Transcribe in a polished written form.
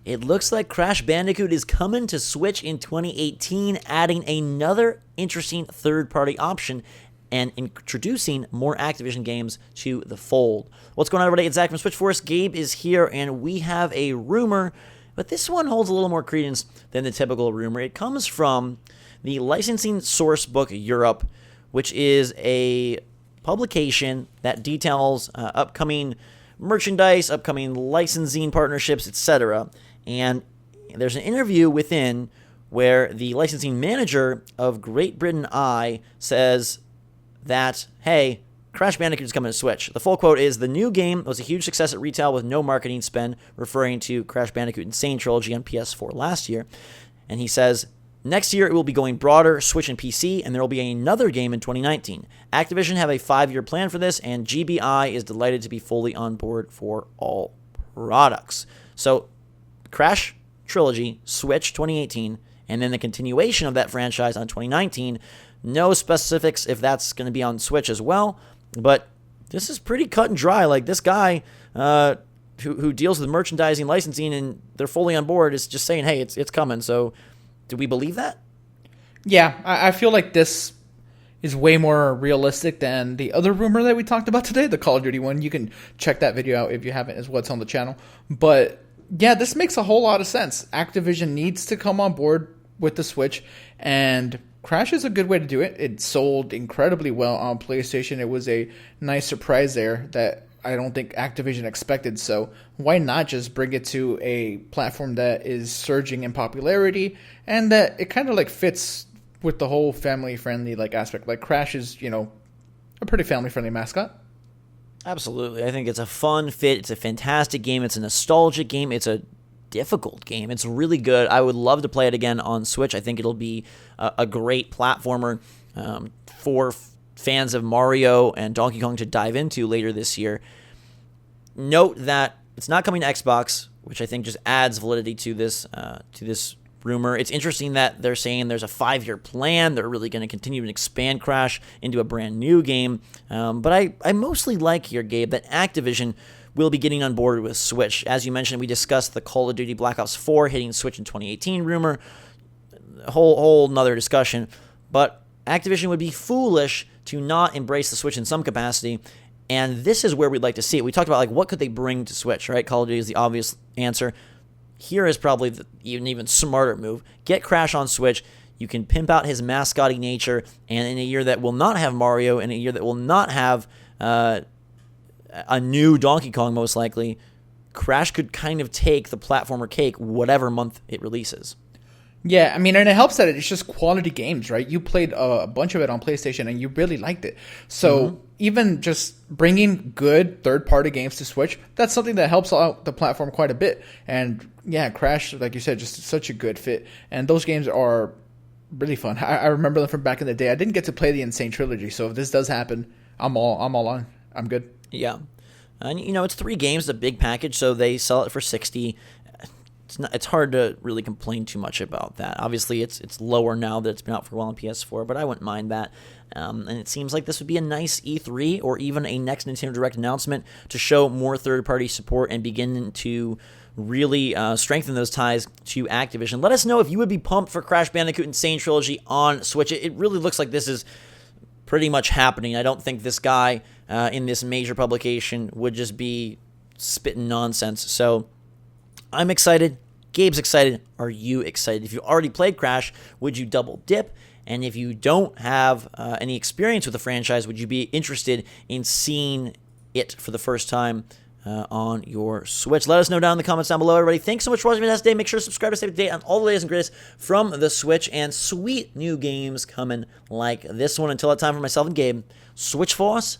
It looks like Crash Bandicoot is coming to Switch in 2018, adding another interesting third-party option and introducing more Activision games to the fold. What's going on, everybody? It's Zach from Switch Force. Gabe is here, and we have a rumor, but this one holds a little more credence than the typical rumor. It comes from the Licensing Sourcebook Europe, which is a publication that details upcoming merchandise, upcoming licensing partnerships, etc. And there's an interview within where the licensing manager of Great Britain says that, hey, Crash Bandicoot is coming to Switch. The full quote is, "The new game was a huge success at retail with no marketing spend," referring to Crash Bandicoot and Sane Trilogy on PS4 last year. And he says, "Next year, it will be going broader, Switch and PC, and there will be another game in 2019. Activision have a 5-year plan for this, and GBI is delighted to be fully on board for all products." So, Crash Trilogy, Switch 2018, and then the continuation of that franchise on 2019. No specifics if that's going to be on Switch as well, but this is pretty cut and dry. Like, this guy who deals with merchandising, licensing, and they're fully on board is just saying, hey, it's coming. So, do we believe that? Yeah, I feel like this is way more realistic than the other rumor that we talked about today, the Call of Duty one. You can check that video out if you haven't, as what's on the channel. But yeah, this makes a whole lot of sense. Activision needs to come on board with the Switch, and Crash is a good way to do it. It sold incredibly well on PlayStation. It was a nice surprise there that I don't think Activision expected. So why not just bring it to a platform that is surging in popularity and that it kind of like fits with the whole family-friendly like aspect. Like Crash is, a pretty family-friendly mascot. Absolutely. I think it's a fun fit. It's a fantastic game. It's a nostalgic game. It's a difficult game. It's really good. I would love to play it again on Switch. I think it'll be a great platformer for fans of Mario and Donkey Kong to dive into later this year. Note that it's not coming to Xbox, which I think just adds validity to this rumor. It's interesting that they're saying there's a 5-year plan. They're really going to continue to expand Crash into a brand new game. But I mostly like here, Gabe, that Activision will be getting on board with Switch. As you mentioned, we discussed the Call of Duty Black Ops 4 hitting Switch in 2018 rumor. A whole nother discussion. But Activision would be foolish to not embrace the Switch in some capacity. And this is where we'd like to see it. We talked about, like, what could they bring to Switch, right? Call of Duty is the obvious answer. Here is probably the even smarter move. Get Crash on Switch. You can pimp out his mascotty nature. And in a year that will not have Mario, in a year that will not have a new Donkey Kong, most likely, Crash could kind of take the platformer cake whatever month it releases. Yeah, I mean, and it helps that it's just quality games, right? You played a bunch of it on PlayStation, and you really liked it. So even just bringing good third-party games to Switch, that's something that helps out the platform quite a bit. And yeah, Crash, like you said, just such a good fit. And those games are really fun. I remember them from back in the day. I didn't get to play the Insane Trilogy, so if this does happen, I'm all on. I'm good. Yeah. And, it's 3 games, a big package, so they sell it for $60. It's hard to really complain too much about that. Obviously, it's lower now that it's been out for a while on PS4, but I wouldn't mind that. And it seems like this would be a nice E3 or even a next Nintendo Direct announcement to show more third-party support and begin to really strengthen those ties to Activision. Let us know if you would be pumped for Crash Bandicoot and Sane Trilogy on Switch. It really looks like this is pretty much happening. I don't think this guy in this major publication would just be spitting nonsense. So I'm excited. Gabe's excited. Are you excited? If you already played Crash, would you double dip? And if you don't have any experience with the franchise, would you be interested in seeing it for the first time on your Switch? Let us know down in the comments down below, everybody. Thanks so much for watching me today. Make sure to subscribe to stay up to date on all the latest and greatest from the Switch, and sweet new games coming like this one. Until that time, for myself and Gabe, Switch Force